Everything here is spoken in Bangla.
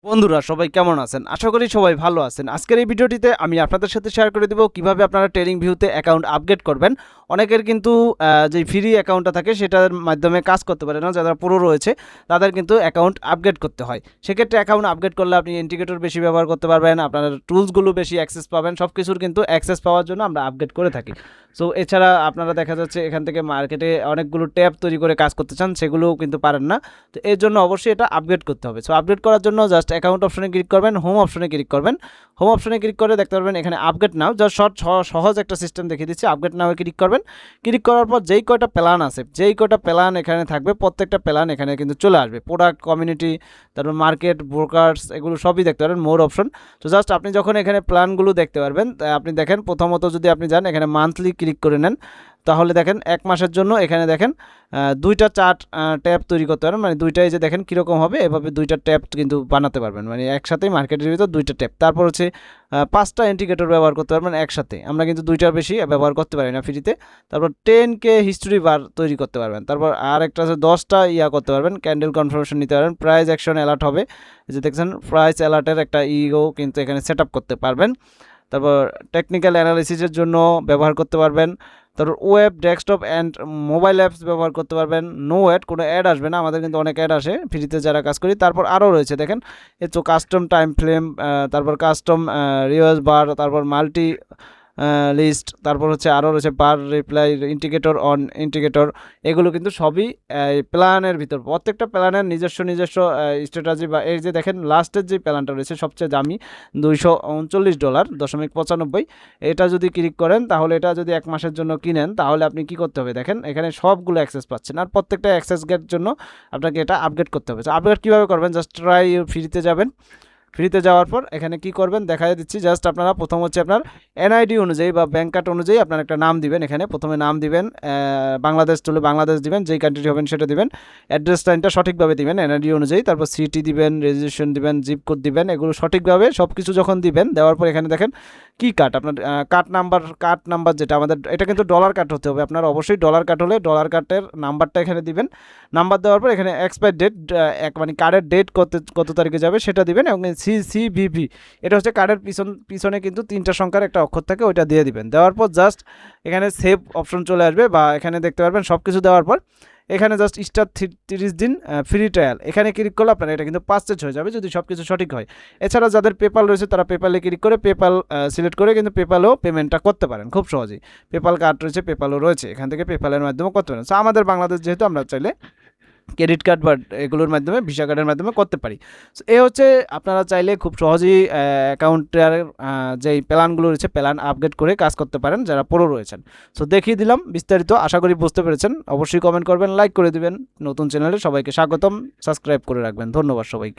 বন্ধুরা সবাই কেমন আছেন? আশা করি সবাই ভালো আছেন। আজকের এই ভিডিওটিতে আমি আপনাদের সাথে শেয়ার করে দিব কিভাবে আপনারা ট্রেডিং ভিউতে অ্যাকাউন্ট আপগ্রেড করবেন। অনেকের কিন্তু যে ফ্রি অ্যাকাউন্টটা থাকে সেটার মাধ্যমে কাজ করতে পারে না, যারা পুরো রয়েছে তাদের কিন্তু অ্যাকাউন্ট আপগ্রেড করতে হয়। সেক্ষেত্রে অ্যাকাউন্ট আপগ্রেড করলে আপনি ইন্ডিকেটর বেশি ব্যবহার করতে পারবেন, আপনার টুলসগুলো বেশি অ্যাক্সেস পাবেন, সব কিছুর কিন্তু অ্যাক্সেস পাওয়ার জন্য আমরা আপগ্রেড করে থাকি। সো এছাড়া আপনারা দেখা যাচ্ছে এখান থেকে মার্কেটে অনেকগুলো ট্যাব তৈরি করে কাজ করতে চান, সেগুলোও কিন্তু পারেন না। তো এর জন্য অবশ্যই এটা আপগ্রেড করতে হবে। সো আপগ্রেড করার জন্য জাস্ট অ্যাকাউন্ট অপশনে ক্লিক করবেন, হোম অপশনে ক্লিক করবেন। হোম অপশনে ক্লিক করে দেখতে পারবেন এখানে আপগ্রেড নাও, জাস্ট সহজ একটা সিস্টেম দেখিয়ে দিচ্ছি। আপগ্রেড নাও ক্লিক করবেন। ক্লিক করার পর যেই কয়টা প্ল্যান আছে, যেই কয়টা প্ল্যান এখানে থাকবে, প্রত্যেকটা প্ল্যান এখানে কিন্তু চলে আসবে। প্রোডাক্ট, কমিউনিটি, তারপর মার্কেট, ব্রোকার্স, এগুলো সবই দেখতে পারবেন, মোর অপশন। তো জাস্ট আপনি যখন এখানে প্ল্যানগুলো দেখতে পারবেন, আপনি দেখেন প্রথমত যদি আপনি যান এখানে মান্থলি ক্লিক করে নেন, তাহলে দেখেন এক মাসের জন্য এখানে দেখেন দুইটা চার্ট ট্যাব তৈরি করতে পারেন। মানে দুইটাই যে দেখেন কীরকম হবে, এভাবে দুইটা ট্যাব কিন্তু বানাতে পারবেন, মানে একসাথেই মার্কেটের ভিতর দুইটা ট্যাব। তারপর হচ্ছে 5টা ইন্ডিকেটর ব্যবহার করতে পারবেন একসাথে। আমরা কিন্তু দুইটার বেশি ব্যবহার করতে পারি না ফ্রিতে। তারপর 10K হিস্টোরি বার তৈরি করতে পারবেন। তারপর আর একটা আছে 10টা করতে পারবেন, ক্যান্ডেল কনফার্মেশন নিতে পারবেন। প্রাইস অ্যাকশন অ্যালার্ট হবে, এই যে দেখছেন প্রাইস অ্যালার্টের একটা কিন্তু এখানে সেট করতে পারবেন। তারপর টেকনিক্যাল অ্যানালিসিসের জন্য ব্যবহার করতে পারবেন। তারপর web, desktop and mobile apps ব্যবহার করতে পারবেন। নো অ্যাড, কোনো অ্যাড আসবে না, আমাদের কিন্তু অনেক অ্যাড আসে ফ্রিতে যারা কাজ করি। তারপর আরও রয়েছে দেখেন, এই তো কাস্টম টাইম ফ্রেম, তারপর কাস্টম রিওয়ার্স বার, তারপর মাল্টি লিস্ট, তারপর হচ্ছে আরও রয়েছে বার রিপ্লাই, ইন্ডিকেটর অন ইন্ডিকেটর। এগুলো কিন্তু সবই প্ল্যানের ভিতর, প্রত্যেকটা প্ল্যানের নিজস্ব স্ট্র্যাটেজি। বা এই যে দেখেন লাস্টের যে প্ল্যানটা রয়েছে সবচেয়ে দামি, $239.95। এটা যদি ক্লিক করেন তাহলে এটা যদি এক মাসের জন্য কিনেন তাহলে আপনি কি করতে হবে দেখেন, এখানে সবগুলো অ্যাক্সেস পাচ্ছেন। আর প্রত্যেকটা অ্যাক্সেস গেট জন্য আপনাকে এটা আপগ্রেড করতে হবে। আপগ্রেড কীভাবে করবেন, জাস্ট ট্রাই ফ্রিতে যাবেন। ফ্রিতে যাওয়ার পর এখানে কি করবেন দেখাই দিচ্ছি। জাস্ট আপনারা প্রথম হচ্ছে আপনার এনআইডি অনুযায়ী বা ব্যাঙ্ক কার্ড অনুযায়ী আপনার একটা নাম দিবেন। এখানে প্রথমে নাম দিবেন, বাংলাদেশ তুলে বাংলাদেশ দিবেন, যেই কান্ট্রি হবেন সেটা দিবেন। অ্যাড্রেস লাইনটা সঠিকভাবে দিবেন এনআইডি অনুযায়ী। তারপর সিটি দিবেন, রেজিস্ট্রেশন দিবেন, জিপ কোড দিবেন, এগুলো সঠিকভাবে সব কিছু যখন দিবেন, দেওয়ার পর এখানে দেখেন কি কার্ড আপনার কার্ড নাম্বার যেটা আমাদের, এটা কিন্তু ডলার কার্ড হতে হবে আপনার, অবশ্যই ডলার কার্ড হলে ডলার কার্ডের নাম্বারটা এখানে দিবেন। নাম্বার দেওয়ার পর এখানে এক্সপায়ার ডেট, মানে কার্ডের ডেট কত তারিখে যাবে সেটা দিবেন। এবং সিভিভি, এটা হচ্ছে কার্ডের পিছনে কিন্তু 3টা সংখ্যার একটা অক্ষর থাকে, ওইটা দিয়ে দিবেন। দেওয়ার পর জাস্ট এখানে সেভ অপশন চলে আসবে, বা এখানে দেখতে পারবেন সব কিছু দেওয়ার পর এখানে জাস্ট স্টার 30 দিন ফ্রি ট্রায়াল, এখানে ক্লিক করলে আপনার এটা কিন্তু পারচেজ হয়ে যাবে যদি সব কিছু সঠিক হয়। এছাড়া যাদের পেপাল রয়েছে তারা পেপালে ক্লিক করে পেপাল সিলেক্ট করে কিন্তু পেপালেও পেমেন্টটা করতে পারেন খুব সহজেই। পেপাল কার্ড রয়েছে, পেপালও রয়েছে, এখান থেকে পেপালের মাধ্যমে করতে পারেন। সো আমাদের বাংলাদেশ যেহেতু, আমরা চাইলে ক্রেডিট কার্ড বা এগুলোর মাধ্যমে, ভিসা কার্ডের মাধ্যমে করতে পারি। সো এ হচ্ছে আপনারা চাইলে খুব সহজেই অ্যাকাউন্টের যেই প্ল্যানগুলো রয়েছে প্ল্যান আপগ্রেড করে কাজ করতে পারেন যারা পুরো রয়েছেন। সো দেখিয়ে দিলাম বিস্তারিত, আশা করি বুঝতে পেরেছেন। অবশ্যই কমেন্ট করবেন, লাইক করে দিবেন। নতুন চ্যানেলে সবাইকে স্বাগতম, সাবস্ক্রাইব করে রাখবেন। ধন্যবাদ সবাইকে।